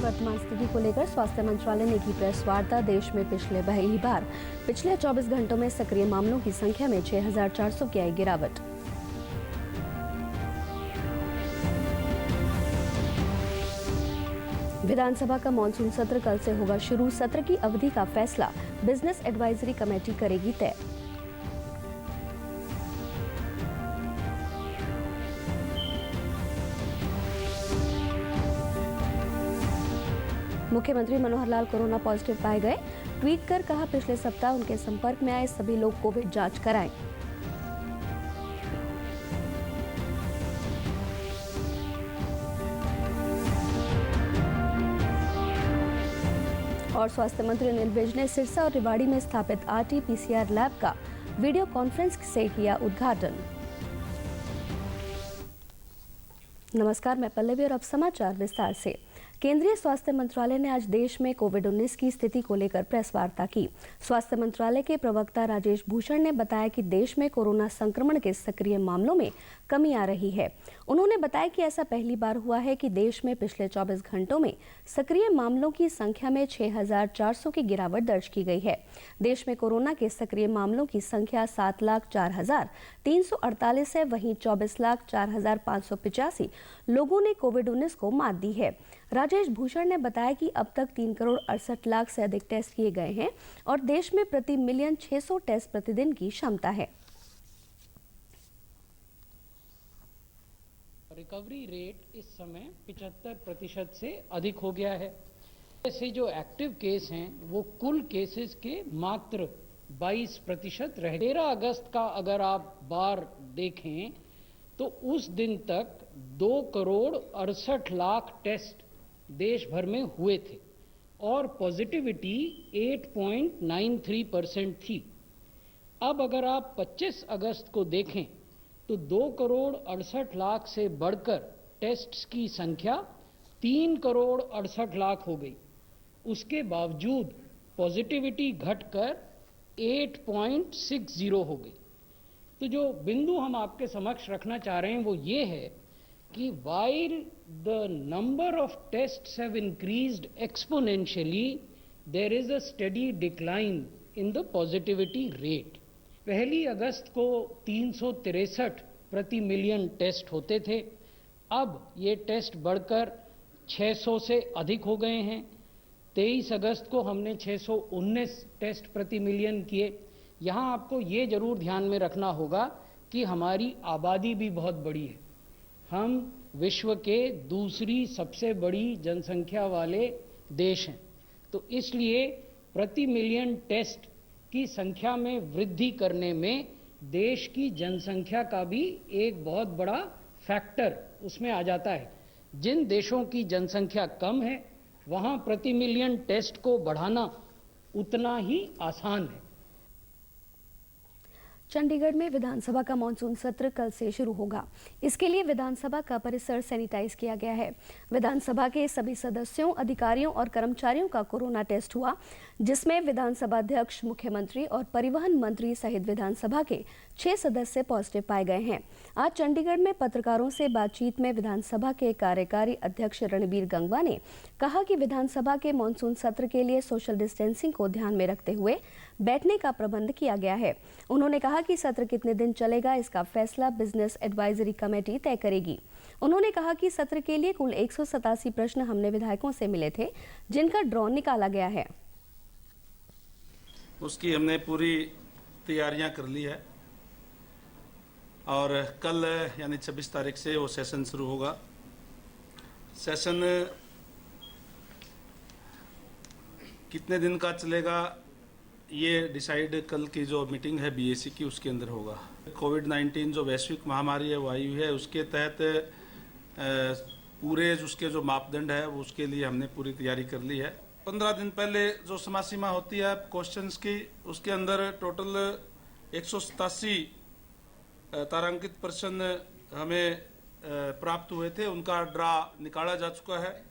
वर्तमान स्थिति को लेकर स्वास्थ्य मंत्रालय ने की प्रेस वार्ता। देश में पिछले 24 घंटों में सक्रिय मामलों की संख्या में 6,400 की आई गिरावट। विधानसभा का मानसून सत्र कल से होगा शुरू। सत्र की अवधि का फैसला बिजनेस एडवाइजरी कमेटी करेगी तय। मुख्यमंत्री मनोहर लाल कोरोना पॉजिटिव पाए गए। ट्वीट कर कहा, पिछले सप्ताह उनके संपर्क में आए सभी लोग कोविड जांच कराएं। और स्वास्थ्य मंत्री अनिल विज ने सिरसा और रेवाड़ी में स्थापित RT-PCR लैब का वीडियो कॉन्फ्रेंस से किया उद्घाटन। नमस्कार, मैं पल्लवी और अब समाचार विस्तार से। केंद्रीय स्वास्थ्य मंत्रालय ने आज देश में कोविड-19 की स्थिति को लेकर प्रेस वार्ता की। स्वास्थ्य मंत्रालय के प्रवक्ता राजेश भूषण ने बताया कि देश में कोरोना संक्रमण के सक्रिय मामलों में कमी आ रही है। उन्होंने बताया कि ऐसा पहली बार हुआ है कि देश में पिछले 24 घंटों में सक्रिय मामलों की संख्या में 6,400 की गिरावट दर्ज की गई है। देश में कोरोना के सक्रिय मामलों की संख्या 7,04,348 है। वहीं 24,04,585 लोगों ने कोविड-19 को मात दी है। राजेश भूषण ने बताया कि अब तक 3,68,00,000 से अधिक टेस्ट किए गए हैं और देश में प्रति मिलियन 600 टेस्ट प्रतिदिन की क्षमता है। रिकवरी रेट इस समय 75% से अधिक हो गया है। ऐसे जो एक्टिव केस हैं वो कुल केसेस के मात्र 22% रह। 13 अगस्त का अगर आप बार देखें तो उस दिन तक 2,68,00,000 टेस्ट देश भर में हुए थे और पॉजिटिविटी 8.93% थी। अब अगर आप 25 अगस्त को देखें तो 2,68,00,000 से बढ़कर टेस्ट्स की संख्या 3,68,00,000 हो गई। उसके बावजूद पॉजिटिविटी घटकर 8.60 हो गई। तो जो बिंदु हम आपके समक्ष रखना चाह रहे हैं वो ये है कि while the number of tests have increased exponentially, there is a steady decline in the positivity rate. 1 अगस्त को 363 प्रति मिलियन टेस्ट होते थे। अब ये टेस्ट बढ़कर 600 से अधिक हो गए हैं। 23 अगस्त को हमने 619 टेस्ट प्रति मिलियन किए। यहाँ आपको ये जरूर ध्यान में रखना होगा कि हमारी आबादी भी बहुत बड़ी है। हम विश्व के दूसरी सबसे बड़ी जनसंख्या वाले देश हैं, तो इसलिए प्रति मिलियन टेस्ट की संख्या में वृद्धि करने में देश की जनसंख्या का भी एक बहुत बड़ा फैक्टर उसमें आ जाता है। जिन देशों की जनसंख्या कम है वहां प्रति मिलियन टेस्ट को बढ़ाना उतना ही आसान है। चंडीगढ़ में विधानसभा का मानसून सत्र कल से शुरू होगा। इसके लिए विधानसभा का परिसर सैनिटाइज किया गया है। विधानसभा के सभी सदस्यों, अधिकारियों और कर्मचारियों का कोरोना टेस्ट हुआ, जिसमें विधानसभा अध्यक्ष, मुख्यमंत्री और परिवहन मंत्री सहित विधानसभा के 6 सदस्य पॉजिटिव पाए गए हैं। आज चंडीगढ़ में पत्रकारों से बातचीत में विधानसभा के कार्यकारी अध्यक्ष रणबीर गंगवा ने कहा कि विधानसभा के मानसून सत्र के लिए सोशल डिस्टेंसिंग को ध्यान में रखते हुए बैठने का प्रबंध किया गया है। उन्होंने कहा कि सत्र कितने दिन चलेगा इसका फैसला बिजनेस एडवाइजरी कमेटी तय करेगी। उन्होंने कहा कि सत्र के लिए कुल 187 प्रश्न हमने विधायकों से मिले थे, जिनका ड्रॉ निकाला गया है। उसकी हमने पूरी तैयारियां कर ली है और कल यानी 26 तारीख से वो सेशन शुरू होगा। सेशन कितने दिन का चलेगा ये डिसाइड कल की जो मीटिंग है BAC की उसके अंदर होगा। कोविड-19 जो वैश्विक महामारी है वो आई हुई है, उसके तहत पूरे उसके जो मापदंड है वो उसके लिए हमने पूरी तैयारी कर ली है। 15 दिन पहले जो समय सीमा होती है क्वेश्चंस की, उसके अंदर टोटल 187 तारांकित प्रश्न हमें प्राप्त हुए थे, उनका ड्रा निकाला जा चुका है।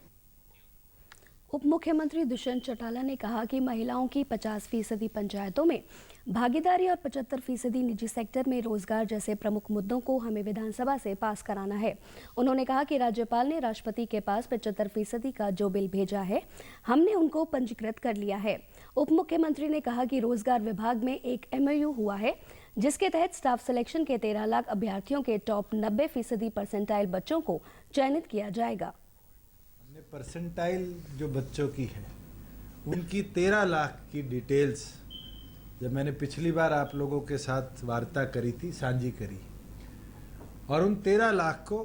उप मुख्यमंत्री दुष्यंत चौटाला ने कहा कि महिलाओं की 50% पंचायतों में भागीदारी और 75% निजी सेक्टर में रोजगार जैसे प्रमुख मुद्दों को हमें विधानसभा से पास कराना है। उन्होंने कहा कि राज्यपाल ने राष्ट्रपति के पास 75% का जो बिल भेजा है, हमने उनको पंजीकृत कर लिया है। उप मुख्यमंत्री ने कहा कि रोजगार विभाग में एक MOU हुआ है, जिसके तहत स्टाफ सिलेक्शन के 13 लाख अभ्यर्थियों के टॉप 90% परसेंटाइल बच्चों को चयनित किया जाएगा। परसेंटाइल जो बच्चों की है उनकी 13 लाख की डिटेल्स जब मैंने पिछली बार आप लोगों के साथ वार्ता करी थी, साझी करी, और उन 13 लाख को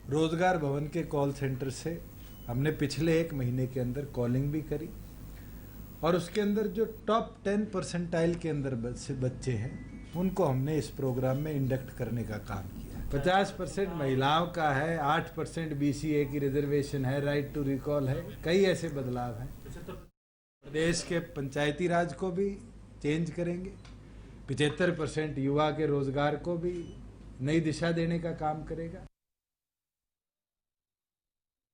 रोजगार भवन के कॉल सेंटर से हमने पिछले 1 महीने के अंदर कॉलिंग भी करी, और उसके अंदर जो टॉप 10 परसेंटाइल के अंदर बच्चे हैं उनको हमने इस प्रोग्राम में इंडक्ट करने का काम किया। 50% महिलाओं का है, 8% BCA की रिजर्वेशन है, राइट टू रिकॉल है, कई ऐसे बदलाव हैं। प्रदेश के पंचायती राज को भी चेंज करेंगे, 75% युवा के रोजगार को भी नई दिशा देने का काम करेगा।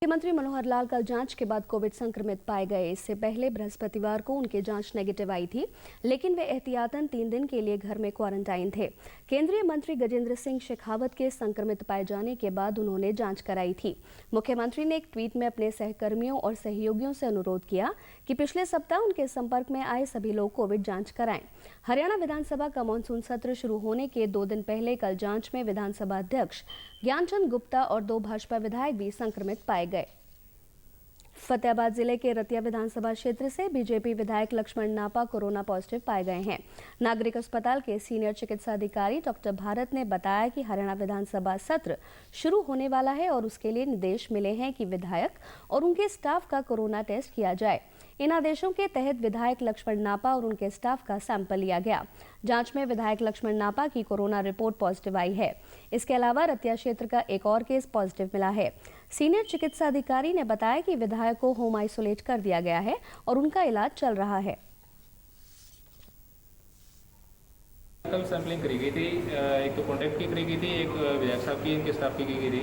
मुख्यमंत्री मनोहर लाल कल जांच के बाद कोविड संक्रमित पाए गए। इससे पहले बृहस्पतिवार को उनकी जांच नेगेटिव आई थी, लेकिन वे एहतियातन 3 दिन के लिए घर में क्वारंटाइन थे। केंद्रीय मंत्री गजेंद्र सिंह शेखावत के संक्रमित पाए जाने के बाद उन्होंने जांच कराई थी। मुख्यमंत्री ने एक ट्वीट में अपने सहकर्मियों और सहयोगियों से अनुरोध किया कि पिछले सप्ताह उनके संपर्क में आए सभी लोग कोविड जांच कराएं। हरियाणा विधानसभा का मानसून सत्र शुरू होने के 2 दिन पहले कल जांच में विधानसभा अध्यक्ष ज्ञानचंद गुप्ता और 2 भाजपा विधायक भी संक्रमित पाए गए। फतेहाबाद जिले के रतिया विधानसभा क्षेत्र से बीजेपी विधायक लक्ष्मण नापा कोरोना पॉजिटिव पाए गए हैं। नागरिक अस्पताल के सीनियर चिकित्सा अधिकारी डॉक्टर भारत ने बताया कि हरियाणा विधानसभा सत्र शुरू होने वाला है और उसके लिए निर्देश मिले हैं कि विधायक और उनके स्टाफ का कोरोना टेस्ट किया जाए। इन आदेशों के तहत विधायक लक्ष्मण नापा और उनके स्टाफ का सैंपल लिया गया। जांच में विधायक लक्ष्मण नापा की कोरोना रिपोर्ट पॉजिटिव आई है। इसके अलावा रतिया क्षेत्र का एक और केस पॉजिटिव मिला है। सीनियर चिकित्सा अधिकारी ने बताया कि विधायक को होम आइसोलेट कर दिया गया है और उनका इलाज चल रहा है। कल सैंपलिंग करी गई थी, एक तो कॉन्टैक्ट की करी गई थी, एक विधायक साहब की, इनके स्टाफ की गई थी।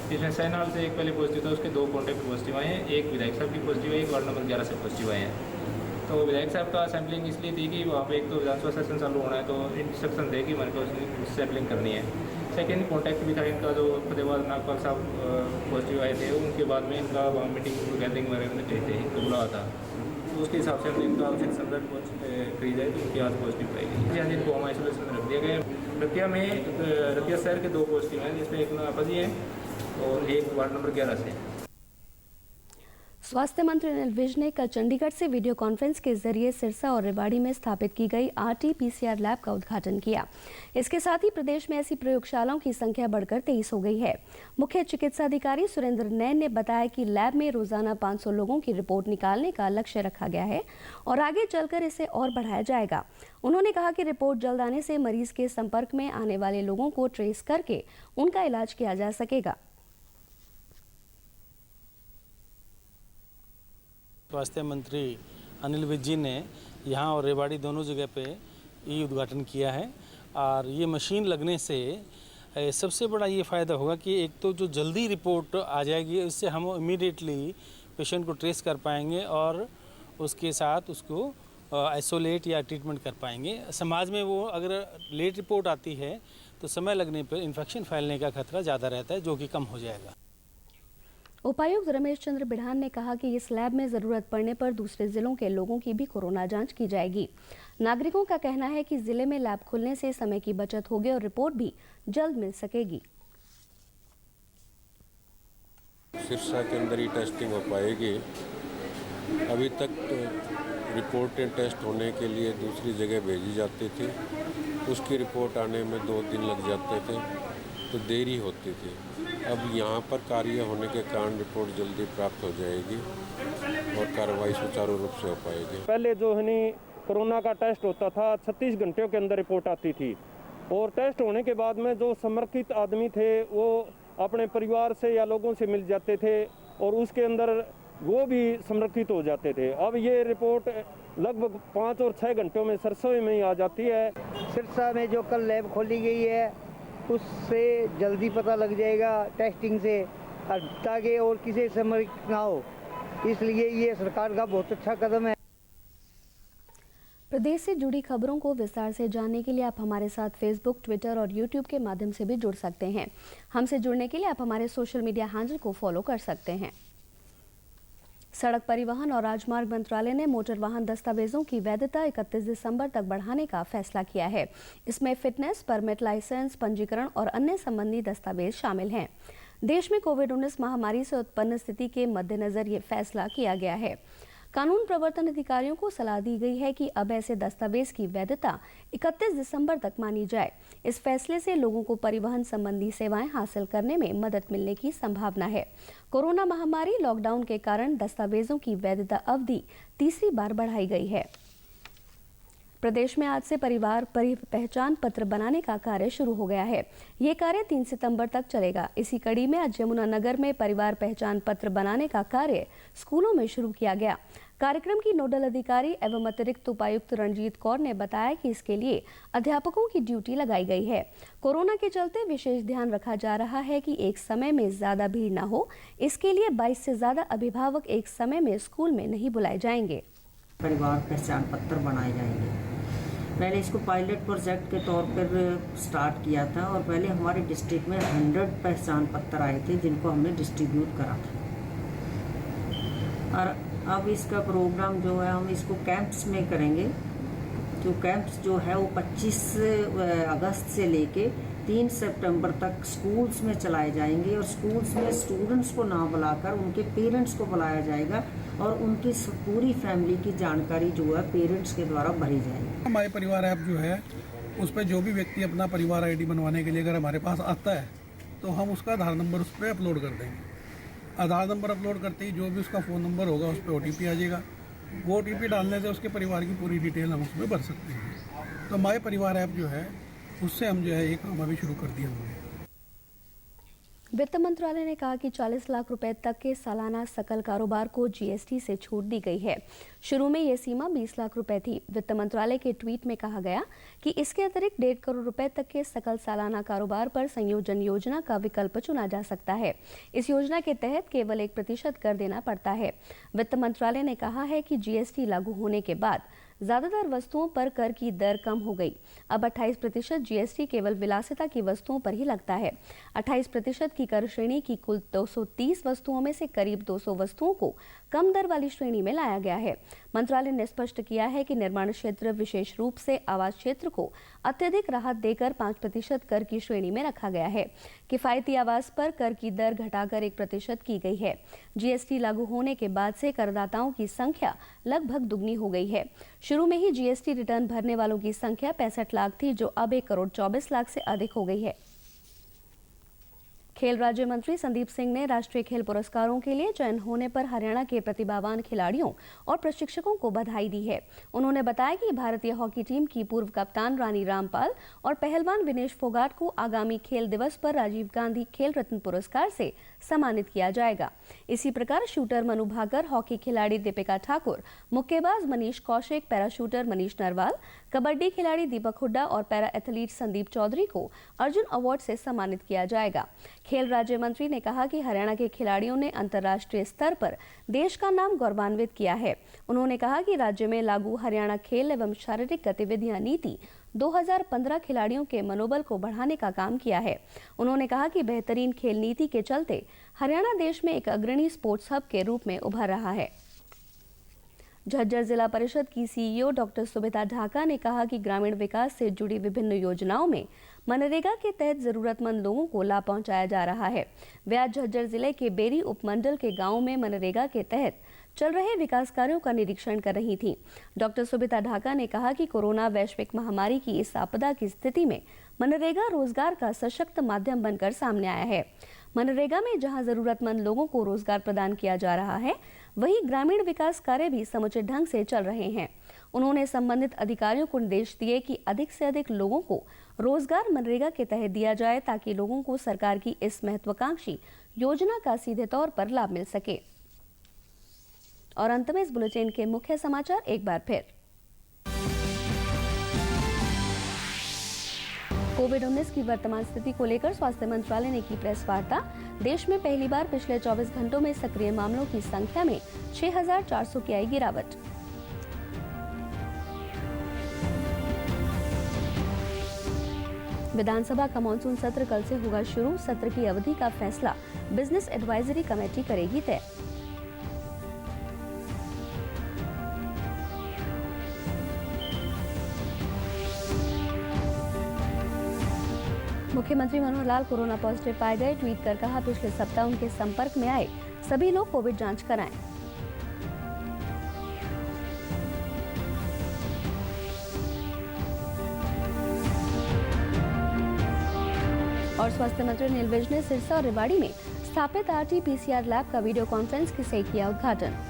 जिसमें सैनाल से एक पहले पॉजिटिव था, उसके 2 कॉन्टैक्ट पॉजिटिव आए हैं, एक विधायक साहब की पॉजिटिव है, एक वार्ड नंबर 11 से पॉजिटिव आए हैं। तो विधायक साहब का सैंपलिंग इसलिए थी कि वहाँ पे एक तो विधानसभा सेशन चालू होना है, तो इंस्ट्रक्शन थे कि हमारे को सैंपलिंग करनी है। सेकेंड कॉन्टैक्ट भी था इनका, जो फतेहाबाद नागपाल साहब पॉजिटिव आए थे, उनके बाद में इनका वहाँ मीटिंग गैदरिंग वगैरह में कही थे, तो बुलाया था, तो उसके हिसाब से हमने इनका सेक्शन करी जाए तो उनकी आज पॉजिटिव पाई गई। यहाँ जिनको होम आइसोलेशन में रख दिया गया। रतिया में रतिया शहर के 2 पॉजिटिव हैं, जिसमें एक नापा जी है और एक वार्ड नंबर 11 से। स्वास्थ्य मंत्री अनिल विज ने कल चंडीगढ़ से वीडियो कॉन्फ्रेंस के जरिए सिरसा और रेवाड़ी में स्थापित की गई RT-PCR लैब का उद्घाटन किया। इसके साथ ही प्रदेश में ऐसी प्रयोगशालाओं की संख्या बढ़कर 23 हो गई है। मुख्य चिकित्सा अधिकारी सुरेंद्र नैन ने बताया कि लैब में रोजाना 500 लोगों की रिपोर्ट निकालने का लक्ष्य रखा गया है और आगे चलकर इसे और बढ़ाया जाएगा। उन्होंने कहा कि रिपोर्ट जल्द आने से मरीज के संपर्क में आने वाले लोगों को ट्रेस करके उनका इलाज किया जा सकेगा। स्वास्थ्य मंत्री अनिल विज जी ने यहाँ और रेवाड़ी दोनों जगह पे ये उद्घाटन किया है। और ये मशीन लगने से सबसे बड़ा ये फ़ायदा होगा कि एक तो जो जल्दी रिपोर्ट आ जाएगी, इससे हम इमीडिएटली पेशेंट को ट्रेस कर पाएंगे और उसके साथ उसको आइसोलेट या ट्रीटमेंट कर पाएंगे। समाज में वो अगर लेट रिपोर्ट आती है तो समय लगने पर इन्फेक्शन फैलने का खतरा ज़्यादा रहता है, जो कि कम हो जाएगा। उपायुक्त रमेश चंद्र बिढ़ान ने कहा कि इस लैब में जरूरत पड़ने पर दूसरे जिलों के लोगों की भी कोरोना जांच की जाएगी। नागरिकों का कहना है कि जिले में लैब खुलने से समय की बचत होगी और रिपोर्ट भी जल्द मिल सकेगी। सिरसा के अंदर ही टेस्टिंग हो पाएगी। अभी तक रिपोर्टें टेस्ट होने के लिए दूसरी जगह भेजी जाती थी, उसकी रिपोर्ट आने में 2 दिन लग जाते थे, तो देरी होती थी। अब यहाँ पर कार्य होने के कारण रिपोर्ट जल्दी प्राप्त हो जाएगी और कार्रवाई सुचारू रूप से हो पाएगी। पहले जो है नी कोरोना का टेस्ट होता था, 36 घंटों के अंदर रिपोर्ट आती थी और टेस्ट होने के बाद में जो समर्पित आदमी थे वो अपने परिवार से या लोगों से मिल जाते थे और उसके अंदर वो भी संरक्षित हो जाते थे। अब ये रिपोर्ट लगभग 5 और 6 घंटों में सरसों में ही आ जाती है। सिरसा में जो कल लैब खोली गई है उससे जल्दी पता लग जाएगा टेस्टिंग से, ताकि और किसी समर्पित ना हो इसलिए ये सरकार का बहुत अच्छा कदम है। प्रदेश से जुड़ी खबरों को विस्तार से जानने के लिए आप हमारे साथ फेसबुक, ट्विटर और यूट्यूब के माध्यम से भी जुड़ सकते हैं। हमसे जुड़ने के लिए आप हमारे सोशल मीडिया हैंडल को फॉलो कर सकते हैं। सड़क परिवहन और राजमार्ग मंत्रालय ने मोटर वाहन दस्तावेजों की वैधता 31 दिसंबर तक बढ़ाने का फैसला किया है। इसमें फिटनेस, परमिट, लाइसेंस, पंजीकरण और अन्य संबंधी दस्तावेज शामिल हैं। देश में कोविड-19 महामारी से उत्पन्न स्थिति के मद्देनजर ये फैसला किया गया है। कानून प्रवर्तन अधिकारियों को सलाह दी गई है कि अब ऐसे दस्तावेज की वैधता 31 दिसंबर तक मानी जाए। इस फैसले से लोगों को परिवहन संबंधी सेवाएं हासिल करने में मदद मिलने की संभावना है। कोरोना महामारी लॉकडाउन के कारण दस्तावेजों की वैधता अवधि तीसरी बार बढ़ाई गई है। प्रदेश में आज से परिवार पहचान पत्र बनाने का कार्य शुरू हो गया है। ये कार्य 3 सितंबर तक चलेगा। इसी कड़ी में आज यमुनानगर में परिवार पहचान पत्र बनाने का कार्य स्कूलों में शुरू किया गया। कार्यक्रम की नोडल अधिकारी एवं अतिरिक्त उपायुक्त रणजीत कौर ने बताया कि इसके लिए अध्यापकों की ड्यूटी लगाई गई है। कोरोना के चलते विशेष ध्यान रखा जा रहा है कि एक समय में ज्यादा भीड़ न हो। इसके लिए 22 से ज्यादा अभिभावक एक समय में स्कूल में नहीं बुलाए जाएंगे। परिवार पहचान पत्र बनाए जाएंगे। पहले इसको पायलट प्रोजेक्ट के तौर पर स्टार्ट किया था और पहले हमारे डिस्ट्रिक्ट में 100 पहचान पत्र आए थे जिनको हमने डिस्ट्रीब्यूट करा था। और अब इसका प्रोग्राम जो है हम इसको कैंप्स में करेंगे। जो कैंप्स जो है वो 25 अगस्त से लेके 3 सितंबर तक स्कूल्स में चलाए जाएंगे और स्कूल्स में स्टूडेंट्स को ना बुलाकर उनके पेरेंट्स को बुलाया जाएगा और उनकी पूरी फैमिली की जानकारी जो है पेरेंट्स के द्वारा भरी जाएगी। माई परिवार ऐप जो है उस पर जो भी व्यक्ति अपना परिवार आईडी बनवाने के लिए अगर हमारे पास आता है तो हम उसका आधार नंबर उस पर अपलोड कर देंगे। आधार नंबर अपलोड करते ही जो भी उसका फ़ोन नंबर होगा उस पर OTP आ जाएगा। वो OTP डालने से उसके परिवार की पूरी डिटेल हम उसमें भर सकते हैं। तो माई परिवार ऐप जो है उससे हम जो है ये काम अभी शुरू कर दिया हमने। वित्त मंत्रालय ने कहा कि 40 लाख रुपए तक के सालाना सकल कारोबार को GST से छूट दी गई है। शुरू में यह सीमा 20 लाख रुपए थी। वित्त मंत्रालय के ट्वीट में कहा गया कि इसके अतिरिक्त 1.5 करोड़ रुपए तक के सकल सालाना कारोबार पर संयोजन योजना का विकल्प चुना जा सकता है। इस योजना के तहत केवल 1% कर देना पड़ता है। वित्त मंत्रालय ने कहा है कि GST लागू होने के बाद ज्यादातर वस्तुओं पर कर की दर कम हो गई। अब 28% GST केवल विलासिता की वस्तुओं पर ही लगता है। 28% की कर श्रेणी की कुल 230 वस्तुओं में से करीब 200 वस्तुओं को कम दर वाली श्रेणी में लाया गया है। मंत्रालय ने स्पष्ट किया है कि निर्माण क्षेत्र, विशेष रूप से आवास क्षेत्र को अत्यधिक राहत देकर 5% कर की श्रेणी में रखा गया है। किफायती आवास पर कर की दर घटाकर 1% की गई है। GST लागू होने के बाद से करदाताओं की संख्या लगभग दुगनी हो गई है। शुरू में ही GST रिटर्न भरने वालों की संख्या 65 लाख थी, जो अब 1 करोड़ 24 लाख से अधिक हो गई है। खेल राज्य मंत्री संदीप सिंह ने राष्ट्रीय खेल पुरस्कारों के लिए चयन होने पर हरियाणा के प्रतिभावान खिलाड़ियों और प्रशिक्षकों को बधाई दी है। उन्होंने बताया कि भारतीय हॉकी टीम की पूर्व कप्तान रानी रामपाल और पहलवान विनेश फोगाट को आगामी खेल दिवस पर राजीव गांधी खेल रत्न पुरस्कार से सम्मानित किया जाएगा। इसी प्रकार शूटर मनु भाकर, हॉकी खिलाड़ी दीपिका ठाकुर, मुक्केबाज मनीष कौशिक, पैराशूटर मनीष नरवाल, कबड्डी खिलाड़ी दीपक हुड्डा और पैरा एथलीट संदीप चौधरी को अर्जुन अवार्ड से सम्मानित किया जाएगा। खेल राज्य मंत्री ने कहा कि हरियाणा के खिलाड़ियों ने अंतर्राष्ट्रीय स्तर पर देश का नाम गौरवान्वित किया है। उन्होंने कहा कि राज्य में लागू हरियाणा खेल एवं शारीरिक गतिविधियां नीति 2015 खिलाड़ियों के मनोबल को बढ़ाने का काम किया है। उन्होंने कहा कि बेहतरीन खेल नीति के चलते हरियाणा देश में एक अग्रणी स्पोर्ट्स हब के रूप में उभर रहा है। झज्जर जिला परिषद की CEO डॉक्टर सुबिता ढाका ने कहा कि ग्रामीण विकास से जुड़ी विभिन्न योजनाओं में मनरेगा के तहत जरूरतमंद लोगों को लाभ पहुंचाया जा रहा है। वे आज झज्जर जिले के बेरी उपमंडल के गांव में मनरेगा के तहत चल रहे विकास कार्यों का निरीक्षण कर रही थी। डॉक्टर सुबिता ढाका ने कहा कि कोरोना वैश्विक महामारी की इस आपदा की स्थिति में मनरेगा रोजगार का सशक्त माध्यम बनकर सामने आया है। मनरेगा में जहां जरूरतमंद लोगों को रोजगार प्रदान किया जा रहा है, वहीं ग्रामीण विकास कार्य भी समुचित ढंग से चल रहे हैं। उन्होंने संबंधित अधिकारियों को निर्देश दिए कि अधिक से अधिक लोगों को रोजगार मनरेगा के तहत दिया जाए, ताकि लोगों को सरकार की इस महत्वाकांक्षी योजना का सीधे तौर पर लाभ मिल सके। और अंत में इस बुलेटिन के मुख्य समाचार एक बार फिर। कोविड-19 की वर्तमान स्थिति को लेकर स्वास्थ्य मंत्रालय ने की प्रेस वार्ता। देश में पहली बार पिछले 24 घंटों में सक्रिय मामलों की संख्या में 6,400 की आई गिरावट। विधानसभा का मानसून सत्र कल से होगा शुरू। सत्र की अवधि का फैसला बिजनेस एडवाइजरी कमेटी करेगी तय। मुख्यमंत्री मनोहर लाल कोरोना पॉजिटिव पाए गए। ट्वीट कर कहा, पिछले सप्ताह उनके संपर्क में आए सभी लोग कोविड जांच कराएं। और स्वास्थ्य मंत्री अनिल विज ने सिरसा और रेवाड़ी में स्थापित RT-PCR लैब का वीडियो कॉन्फ्रेंस से किया उद्घाटन।